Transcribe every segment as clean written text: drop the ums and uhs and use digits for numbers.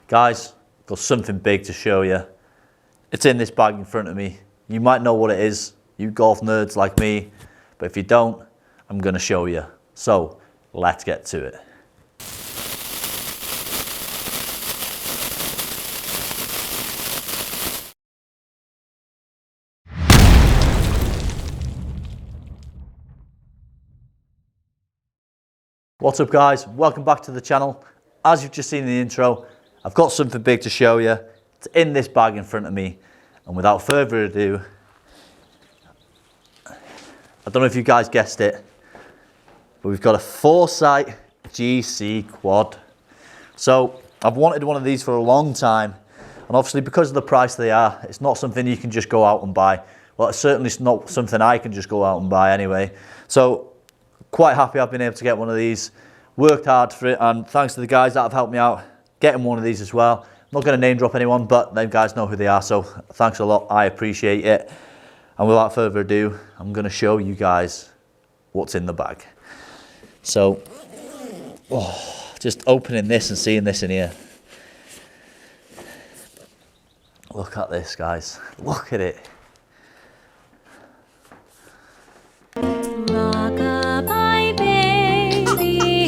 Guys, got something big to show you. It's in this bag in front of me. You might know what it is, you golf nerds like me, but if you don't, I'm gonna show you. So, let's get to it. What's up guys, welcome back to the channel. As you've just seen in the intro, I've got something big to show you. It's in this bag in front of me. And without further ado, I don't know if you guys guessed it, but we've got a Foresight GC quad. So I've wanted one of these for a long time. And obviously because of the price they are, it's not something you can just go out and buy. Well, it's certainly not something I can just go out and buy anyway. So quite happy I've been able to get one of these, worked hard for it, and thanks to the guys that have helped me out getting one of these as well. I'm not going to name drop anyone, but them guys know who they are, so thanks a lot, I appreciate it. And without further ado, I'm going to show you guys what's in the bag. So, just opening this and seeing this in here. Look at this guys, look at it.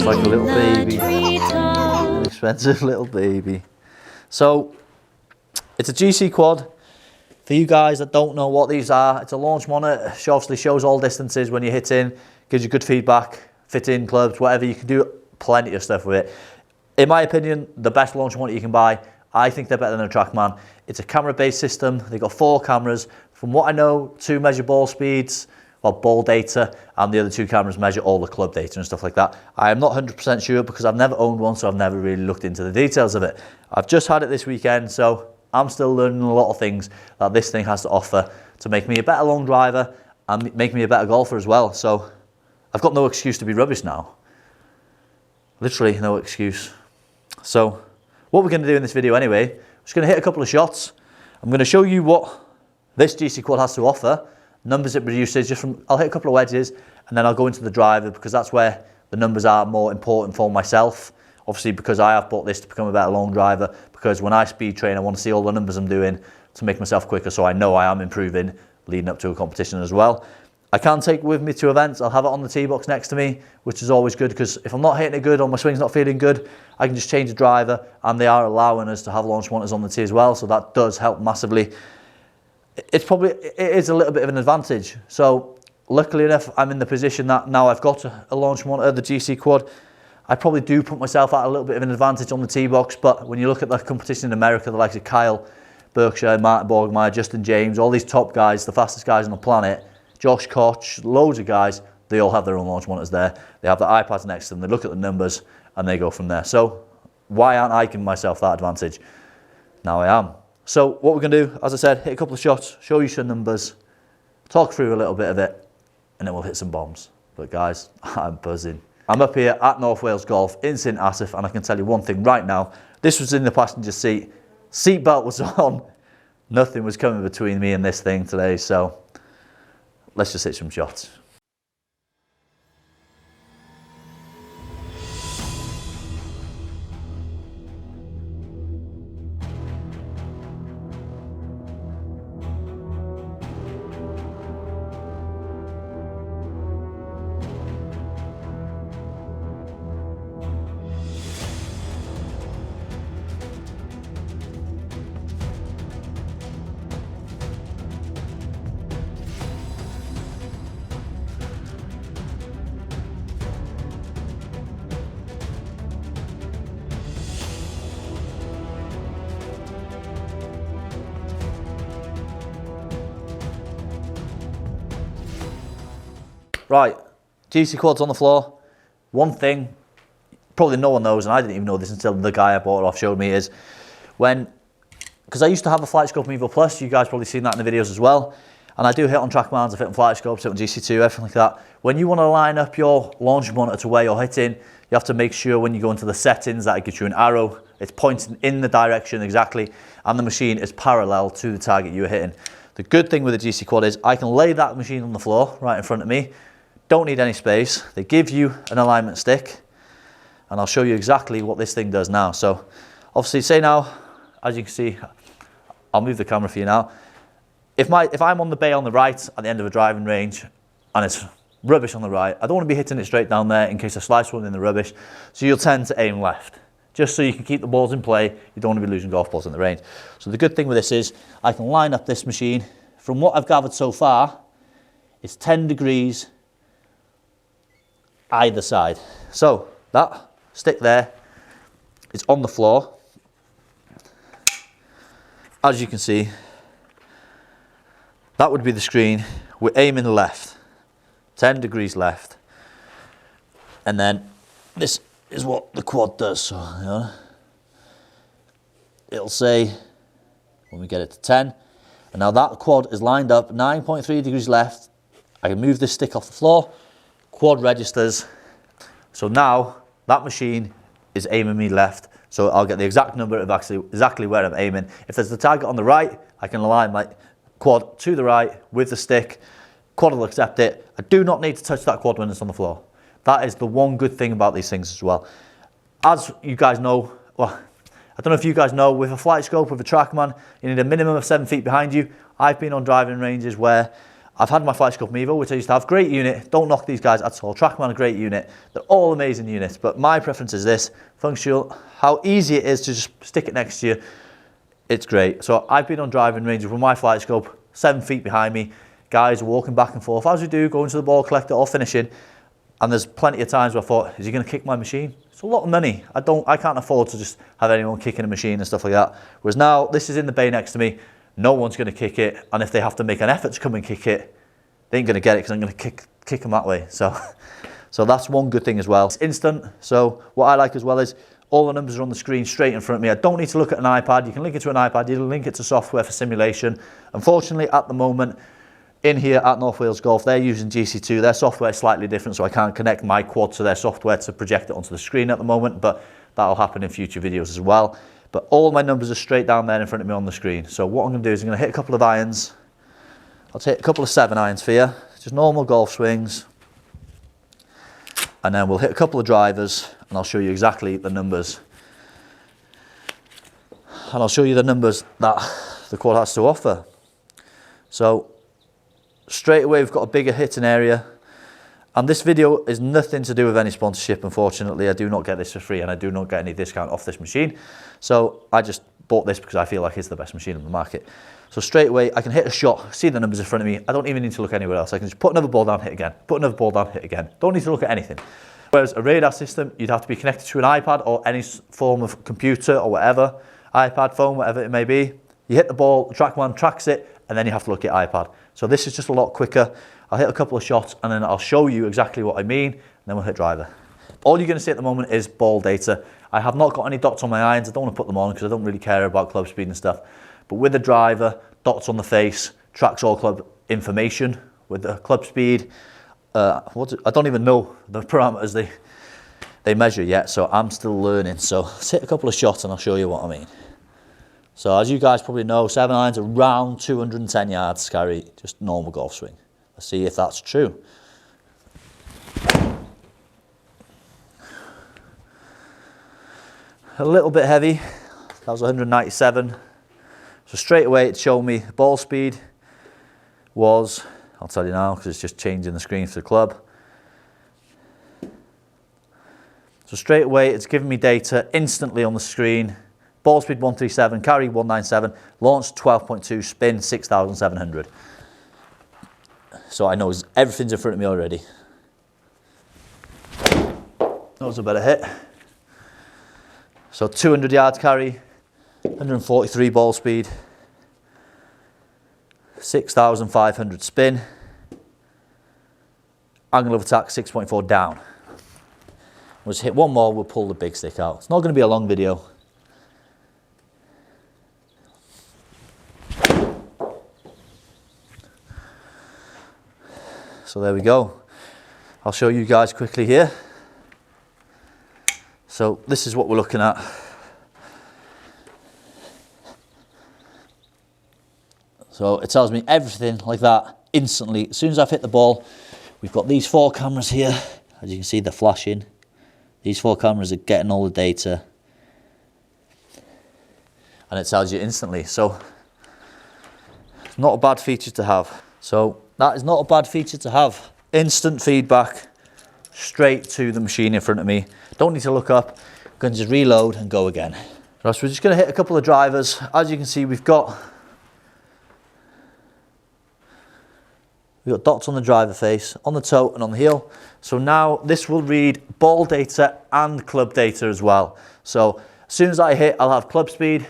Like a little baby, an expensive little baby. So it's a GC quad. For you guys that don't know what these are, it's a launch monitor. It obviously shows all distances when you hit in, gives you good feedback, fit in clubs, whatever. You can do plenty of stuff with it. In my opinion, the best launch monitor you can buy. I think they're better than a TrackMan. It's a camera-based system. They've got 4 cameras. From what I know, 2 measure ball speeds, or ball data, and the other 2 cameras measure all the club data and stuff like that. I am not 100% sure because I've never owned one, so I've never really looked into the details of it. I've just had it this weekend, so I'm still learning a lot of things that this thing has to offer to make me a better long driver and make me a better golfer as well. So I've got no excuse to be rubbish now. Literally no excuse. So what we're going to do in this video anyway, I'm just going to hit a couple of shots. I'm going to show you what this GC quad has to offer, numbers it produces. I'll hit a couple of wedges and then I'll go into the driver because that's where the numbers are more important for myself. Obviously because I have bought this to become a better long driver, because when I speed train I want to see all the numbers I'm doing to make myself quicker, so I know I am improving leading up to a competition as well. I can take it with me to events. I'll have it on the tee box next to me, which is always good because if I'm not hitting it good or my swing's not feeling good, I can just change the driver, and they are allowing us to have launch monitors on the tee as well, so that does help massively. It is a little bit of an advantage. So luckily enough, I'm in the position that now I've got a launch monitor, the GC quad. I probably do put myself at a little bit of an advantage on the tee box, but when you look at the competition in America, the likes of Kyle, Berkshire, Martin Borgmeyer, Justin James, all these top guys, the fastest guys on the planet, Josh Koch, loads of guys, they all have their own launch monitors there. They have their iPads next to them, they look at the numbers and they go from there. So why aren't I giving myself that advantage? Now I am. So what we're going to do, as I said, hit a couple of shots, show you some numbers, talk through a little bit of it, and then we'll hit some bombs. But guys, I'm buzzing. I'm up here at North Wales Golf in St Asaph, and I can tell you one thing right now. This was in the passenger seat. Seatbelt was on. Nothing was coming between me and this thing today, so let's just hit some shots. Right, GC quads on the floor. One thing, probably no one knows, and I didn't even know this until the guy I bought it off showed me, is because I used to have a FlightScope Evo Plus, you guys probably seen that in the videos as well, and I do hit on TrackMans, I hit on FlightScopes, hit on GC2, everything like that. When you want to line up your launch monitor to where you're hitting, you have to make sure when you go into the settings that it gives you an arrow, it's pointing in the direction exactly, and the machine is parallel to the target you're hitting. The good thing with the GC Quad is I can lay that machine on the floor right in front of me, don't need any space. They give you an alignment stick, and I'll show you exactly what this thing does now. So Obviously, say now, as you can see, I'll move the camera for you now. If I'm on the bay on the right at the end of a driving range and it's rubbish on the right, I don't want to be hitting it straight down there in case I slice one in the rubbish. So you'll tend to aim left, just so you can keep the balls in play. You don't want to be losing golf balls in the range. So the good thing with this is I can line up this machine. From what I've gathered so far, it's 10 degrees either side. So that stick there is on the floor. As you can see, that would be the screen. We're aiming left, 10 degrees left. And then this is what the quad does. So, you know, it'll say when we get it to 10. And now that quad is lined up 9.3 degrees left. I can move this stick off the floor, quad registers. So now that machine is aiming me left. So I'll get the exact number of exactly where I'm aiming. If there's the target on the right, I can align my quad to the right with the stick. Quad will accept it. I do not need to touch that quad when it's on the floor. That is the one good thing about these things as well. As you guys know, well, I don't know if you guys know, with a flight scope, with a TrackMan, you need a minimum of 7 feet behind you. I've been on driving ranges where I've had my flight scope Mevo, which I used to have. Great unit. Don't knock these guys at all. TrackMan, a great unit. They're all amazing units, but my preference is this. Functional, how easy it is to just stick it next to you. It's great. So I've been on driving ranges with my flight scope 7 feet behind me. Guys are walking back and forth, as we do, going to the ball collector or finishing. And there's plenty of times where I thought, is he going to kick my machine? It's a lot of money. I can't afford to just have anyone kicking a machine and stuff like that. Whereas now, this is in the bay next to me. No one's going to kick it. And if they have to make an effort to come and kick it, they ain't going to get it because I'm going to kick them that way. So that's one good thing as well. It's instant. So what I like as well is all the numbers are on the screen straight in front of me. I don't need to look at an iPad. You can link it to an iPad. You can link it to software for simulation. Unfortunately, at the moment, in here at North Wales Golf, they're using GC2. Their software is slightly different, so I can't connect my quad to their software to project it onto the screen at the moment, but that'll happen in future videos as well. But all my numbers are straight down there in front of me on the screen. So what I'm going to do is I'm going to hit a couple of irons. I'll take a couple of 7 irons for you, just normal golf swings. And then we'll hit a couple of drivers, and I'll show you exactly the numbers. And I'll show you the numbers that the quad has to offer. So straight away, we've got a bigger hitting area. And this video is nothing to do with any sponsorship, unfortunately. I do not get this for free, and I do not get any discount off this machine. So I just bought this because I feel like it's the best machine on the market. So straight away, I can hit a shot, see the numbers in front of me. I don't even need to look anywhere else. I can just put another ball down, hit again. Put another ball down, hit again. Don't need to look at anything. Whereas a radar system, you'd have to be connected to an iPad or any form of computer or whatever, iPad, phone, whatever it may be. You hit the ball, the TrackMan tracks it, and then you have to look at iPad. So this is just a lot quicker. I'll hit a couple of shots and then I'll show you exactly what I mean, and then we'll hit driver. All you're going to see at the moment is ball data. I have not got any dots on my irons. I don't want to put them on because I don't really care about club speed and stuff. But with the driver, dots on the face, tracks all club information. With the club speed, I don't even know the parameters they measure yet, so I'm still learning. So let's hit a couple of shots and I'll show you what I mean. So as you guys probably know, 7 irons around 210 yards carry, just normal golf swing. Let's see if that's true. A little bit heavy, that was 197. So straight away it showed me ball speed was, I'll tell you now because it's just changing the screen for the club. So straight away it's giving me data instantly on the screen. Ball speed 137, carry 197, launch 12.2, spin 6,700. So I know everything's in front of me already. That was a better hit. So 200 yards carry, 143 ball speed, 6,500 spin, angle of attack 6.4 down. We'll just hit one more, we'll pull the big stick out. It's not going to be a long video. So there we go. I'll show you guys quickly here. So this is what we're looking at. So it tells me everything like that instantly. As soon as I've hit the ball, we've got these 4 cameras here. As you can see, they're flashing. These 4 cameras are getting all the data. and it tells you instantly. So not a bad feature to have. So that is not a bad feature to have. Instant feedback straight to the machine in front of me. Don't need to look up. I'm going to just reload and go again. Right, so we're just going to hit a couple of drivers. As you can see, we've got dots on the driver face, on the toe and on the heel. So now this will read ball data and club data as well. So as soon as I hit, I'll have club speed.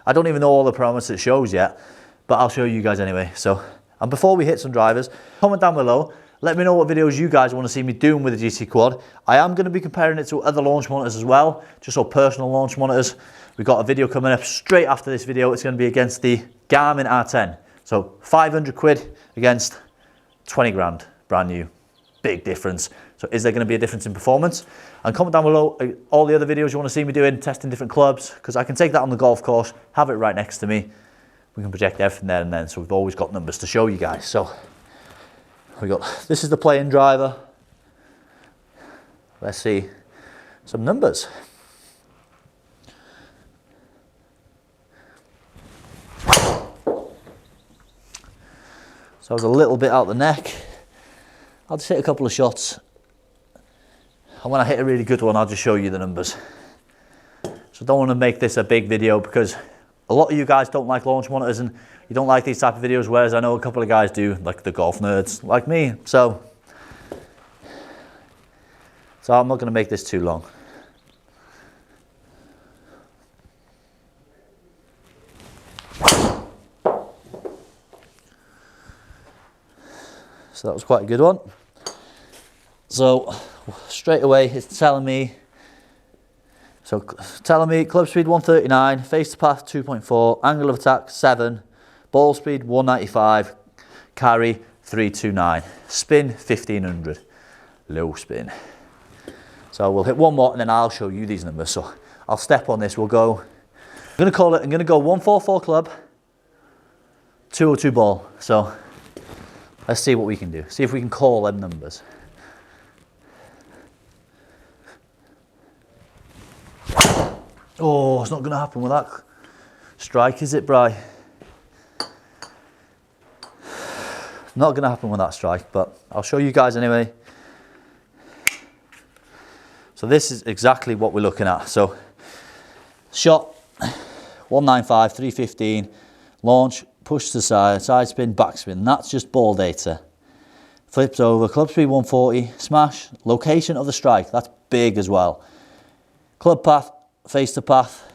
I don't even know all the parameters it shows yet, but I'll show you guys anyway. So, and before we hit some drivers, comment down below. Let me know what videos you guys want to see me doing with the GC Quad. I am going to be comparing it to other launch monitors as well, just so personal launch monitors. We've got a video coming up straight after this video. It's going to be against the Garmin R10. So 500 quid against 20 grand, brand new, big difference. So is there going to be a difference in performance? And comment down below all the other videos you want to see me doing, testing different clubs, because I can take that on the golf course, have it right next to me. We can project everything there and then, so we've always got numbers to show you guys. So this is the play-in driver. Let's see some numbers. So I was a little bit out the neck. I'll just hit a couple of shots. And when I hit a really good one, I'll just show you the numbers. So I don't want to make this a big video because a lot of you guys don't like launch monitors and you don't like these type of videos, whereas I know a couple of guys do, like the golf nerds like me. So I'm not going to make this too long. So that was quite a good one. So straight away it's telling me club speed 139, face to path 2.4, angle of attack 7, ball speed 195, carry 329, spin 1500, low spin. So we'll hit one more and then I'll show you these numbers. So I'll step on this. We'll go, I'm going to go 144 club, 202 ball. So let's see what we can do. See if we can call them numbers. Oh, it's not going to happen with that strike, is it, Bri? Not going to happen with that strike, but I'll show you guys anyway. So this is exactly what we're looking at. So shot 195, 315, launch, push to the side, side spin, back spin. That's just ball data. Flips over, club speed 140, smash, location of the strike. That's big as well. Club path, face to path,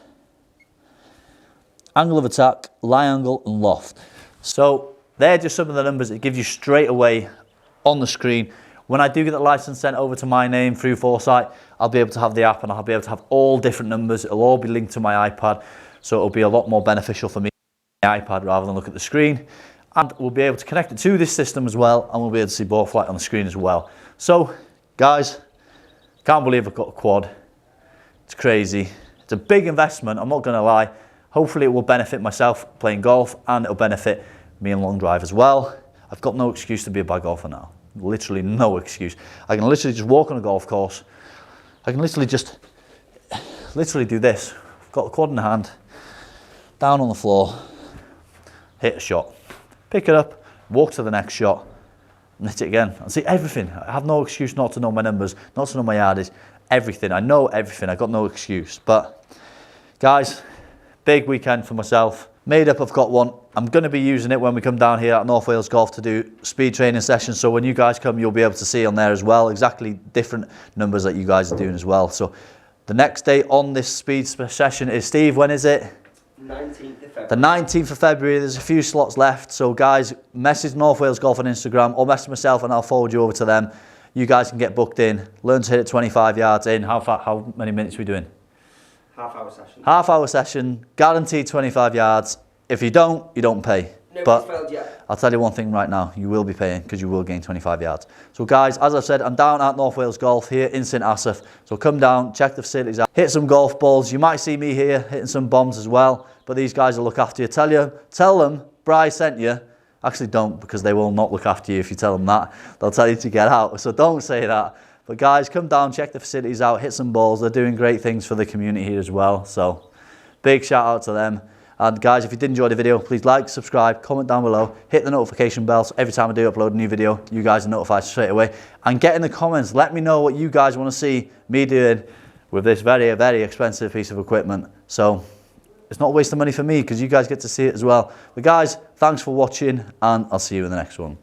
angle of attack, lie angle and loft. So they're just some of the numbers it gives you straight away on the screen. When I do get the license sent over to my name through Foresight, I'll be able to have the app and I'll be able to have all different numbers. It'll all be linked to my iPad, so it'll be a lot more beneficial for me on my iPad rather than look at the screen. And we'll be able to connect it to this system as well, and we'll be able to see ball flight on the screen as well. So guys, can't believe I've got a quad. It's crazy. It's a big investment, I'm not going to lie. Hopefully it will benefit myself playing golf and it'll benefit me in long drive as well. I've got no excuse to be a bad golfer now. Literally no excuse. I can literally just walk on a golf course. I can literally do this. I've got the quad in the hand, down on the floor, hit a shot, pick it up, walk to the next shot, and hit it again. I see everything. I have no excuse not to know my numbers, not to know my yardage, everything. I know everything. I've got no excuse. But guys, big weekend for myself. Made up, I've got one. I'm going to be using it when we come down here at North Wales Golf to do speed training sessions. So when you guys come, you'll be able to see on there as well exactly different numbers that you guys are doing as well. So the next day on this speed session is, Steve, when is it? 19th of February. The 19th of February. There's a few slots left. So guys, message North Wales Golf on Instagram or message myself and I'll forward you over to them. You guys can get booked in. Learn to hit it 25 yards in. How many minutes are we doing? Half-hour session. Half-hour session, guaranteed 25 yards. If you don't pay. Nobody's failed yet. I'll tell you one thing right now, you will be paying because you will gain 25 yards. So guys, as I've said, I'm down at North Wales Golf here in St Asaph. So come down, check the facilities out, hit some golf balls. You might see me here hitting some bombs as well, but these guys will look after you. Tell them Bryce sent you. Actually don't, because they will not look after you if you tell them that. They'll tell you to get out, so don't say that. But guys, come down, check the facilities out, hit some balls. They're doing great things for the community here as well. So big shout out to them. And guys, if you did enjoy the video, please like, subscribe, comment down below, hit the notification bell so every time I do upload a new video, you guys are notified straight away. And get in the comments, let me know what you guys want to see me doing with this very, very expensive piece of equipment. So it's not a waste of money for me because you guys get to see it as well. But guys, thanks for watching and I'll see you in the next one.